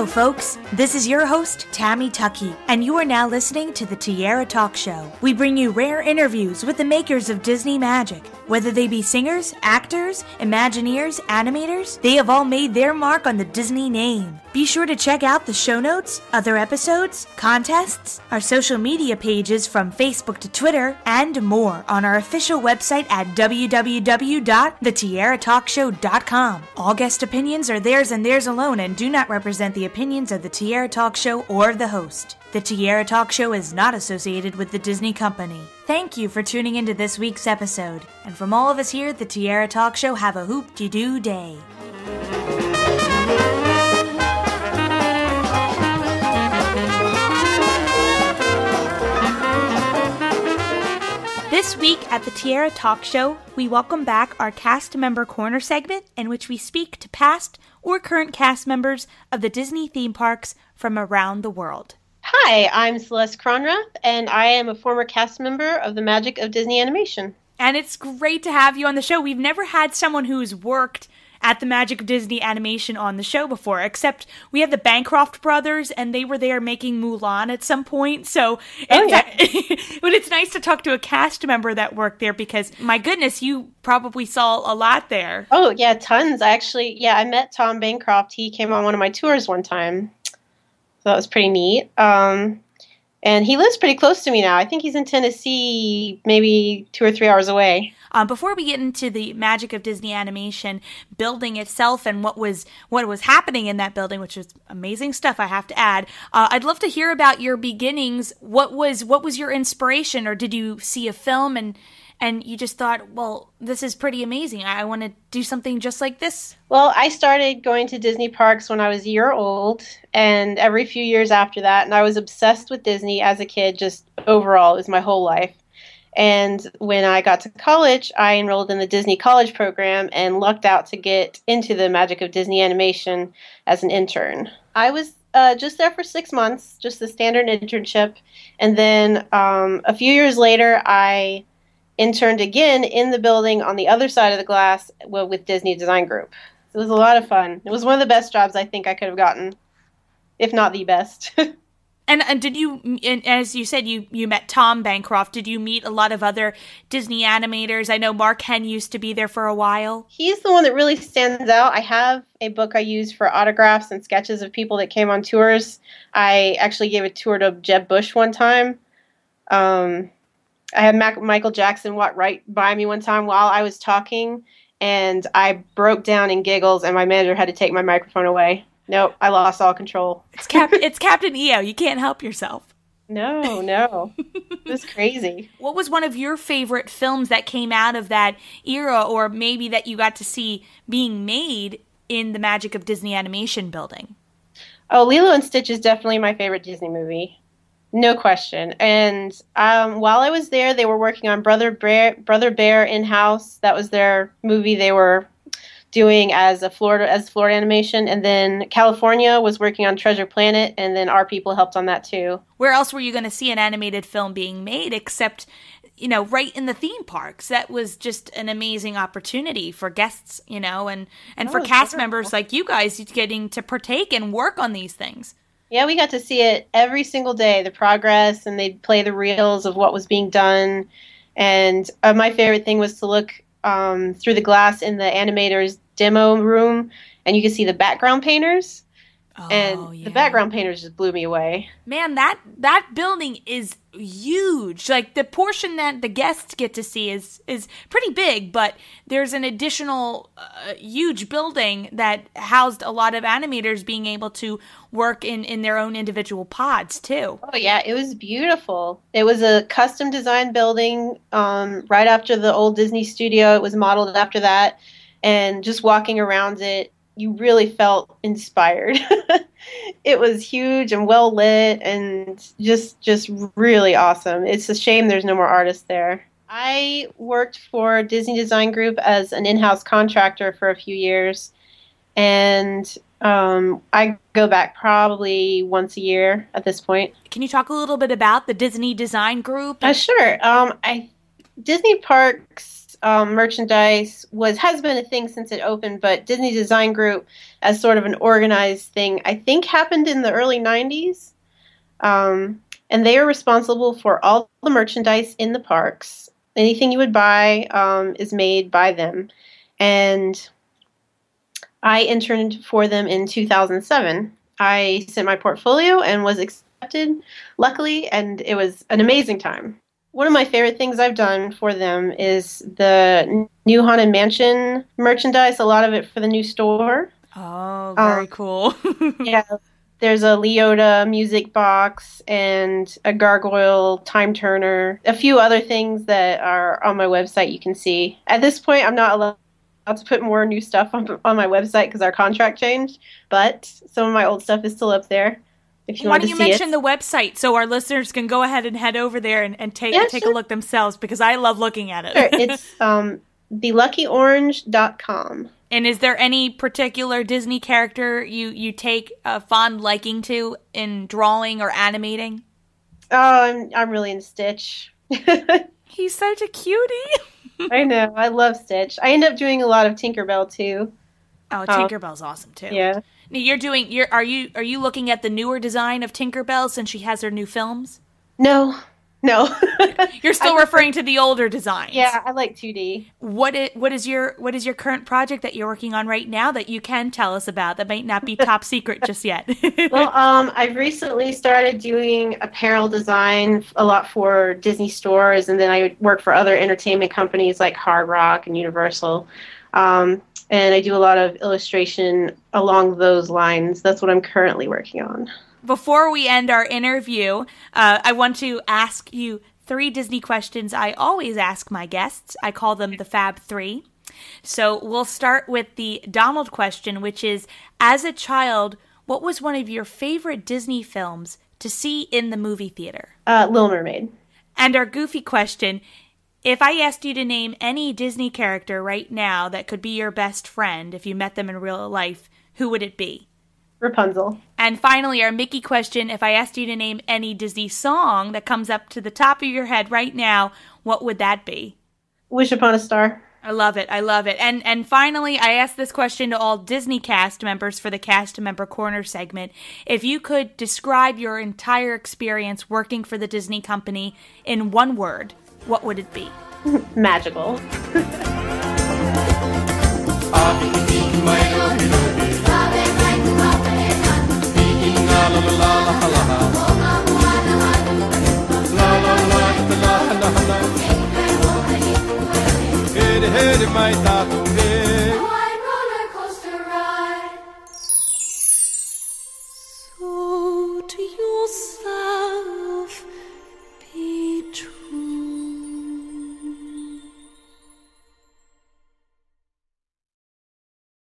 Hello, folks. This is your host, Tammy Tuckey, and you are now listening to the Tiara Talk Show. We bring you rare interviews with the makers of Disney magic. Whether they be singers, actors, Imagineers, animators, they have all made their mark on the Disney name. Be sure to check out the show notes, other episodes, contests, our social media pages from Facebook to Twitter, and more on our official website at www.thetiaratalkshow.com. All guest opinions are theirs and theirs alone and do not represent the opinions of the Tiara Talk Show or the host. The Tiara Talk Show is not associated with the Disney Company. Thank you for tuning into this week's episode. And from all of us here at the Tiara Talk Show, have a hoop-de-doo day. This week at the Tiara Talk Show, we welcome back our Cast Member Corner segment in which we speak to past or current cast members of the Disney theme parks from around the world. Hi, I'm Celeste Cronrath, and I am a former cast member of the Magic of Disney Animation. And it's great to have you on the show. We've never had someone who's worked at the Magic of Disney Animation on the show before, except we have the Bancroft brothers, and they were there making Mulan at some point, so but it's nice to talk to a cast member that worked there, because, my goodness, you probably saw a lot there. Oh, yeah, tons. I met Tom Bancroft. He came on one of my tours one time, so that was pretty neat. And he lives pretty close to me now. I think he's in Tennessee, maybe 2 or 3 hours away. Before we get into the Magic of Disney Animation building itself and what was happening in that building, which is amazing stuff, I have to add, I'd love to hear about your beginnings. What was your inspiration, or did you see a film and you just thought, well, this is pretty amazing. I want to do something just like this? Well, I started going to Disney parks when I was a year old, and every few years after that, and I was obsessed with Disney as a kid, just overall, it was my whole life. And when I got to college, I enrolled in the Disney College program and lucked out to get into the Magic of Disney Animation as an intern. I was just there for 6 months, just the standard internship. And then a few years later, I interned again in the building on the other side of the glass with Disney Design Group. It was a lot of fun. It was one of the best jobs I think I could have gotten, if not the best. And did you, as you said, you met Tom Bancroft. Did you meet a lot of other Disney animators? I know Mark Henn used to be there for a while. He's the one that really stands out. I have a book I use for autographs and sketches of people that came on tours. I actually gave a tour to Jeb Bush one time. I had Michael Jackson walk right by me one time while I was talking, and I broke down in giggles, and my manager had to take my microphone away. Nope, I lost all control. It's Captain EO. You can't help yourself. No. It was crazy. What was one of your favorite films that came out of that era, or maybe that you got to see being made in the Magic of Disney Animation building? Oh, Lilo and Stitch is definitely my favorite Disney movie. No question. And while I was there, they were working on Brother Bear in-house. That was their movie they were doing as Florida animation, and then California was working on Treasure Planet, and then our people helped on that too. Where else were you going to see an animated film being made except, right in the theme parks? That was just an amazing opportunity for guests, and for cast members like you guys getting to partake and work on these things. Yeah, we got to see it every single day, the progress, and they'd play the reels of what was being done. And my favorite thing was to look through the glass in the animators demo room, and you could see the background painters. The background painters just blew me away. Man, that building is huge. Like, the portion that the guests get to see is pretty big, but there's an additional huge building that housed a lot of animators being able to work in their own individual pods too. Oh yeah, it was beautiful. It was a custom designed building right after the old Disney studio. It was modeled after that, and just walking around it, you really felt inspired. It was huge and well lit and just really awesome. It's a shame there's no more artists there. I worked for Disney Design Group as an in-house contractor for a few years, and I go back probably once a year at this point. Can you talk a little bit about the Disney Design Group? Sure. Disney parks merchandise has been a thing since it opened, but Disney Design Group, as sort of an organized thing, I think happened in the early 90s. And they are responsible for all the merchandise in the parks. Anything you would buy is made by them. And I interned for them in 2007. I sent my portfolio and was accepted, luckily, and it was an amazing time. One of my favorite things I've done for them is the new Haunted Mansion merchandise, a lot of it for the new store. Oh, very cool. Yeah, there's a Leota music box and a gargoyle time turner, a few other things that are on my website you can see. At this point, I'm not allowed to put more new stuff on my website because our contract changed, but some of my old stuff is still up there. Why don't you mention the website so our listeners can go ahead and head over there and take a look themselves, because I love looking at it. Sure. It's theluckyorange.com. And is there any particular Disney character you take a fond liking to in drawing or animating? Oh, I'm really into Stitch. He's such a cutie. I know. I love Stitch. I end up doing a lot of Tinkerbell too. Oh, Tinkerbell's awesome too. Yeah. Now are you looking at the newer design of Tinkerbell since she has her new films? No. You're still referring to the older designs. Yeah, I like 2D. What is your current project that you're working on right now that you can tell us about that might not be top secret just yet? Well, I've recently started doing apparel design a lot for Disney stores, and then I work for other entertainment companies like Hard Rock and Universal. And I do a lot of illustration along those lines. That's what I'm currently working on. Before we end our interview, I want to ask you 3 Disney questions I always ask my guests. I call them the Fab 3. So we'll start with the Donald question, which is, as a child, what was one of your favorite Disney films to see in the movie theater? Little Mermaid. And our Goofy question, if I asked you to name any Disney character right now that could be your best friend if you met them in real life, who would it be? Rapunzel. And finally, our Mickey question, if I asked you to name any Disney song that comes up to the top of your head right now, what would that be? Wish Upon a Star. I love it. And finally, I asked this question to all Disney cast members for the Cast Member Corner segment. If you could describe your entire experience working for the Disney company in one word, what would it be? Magical.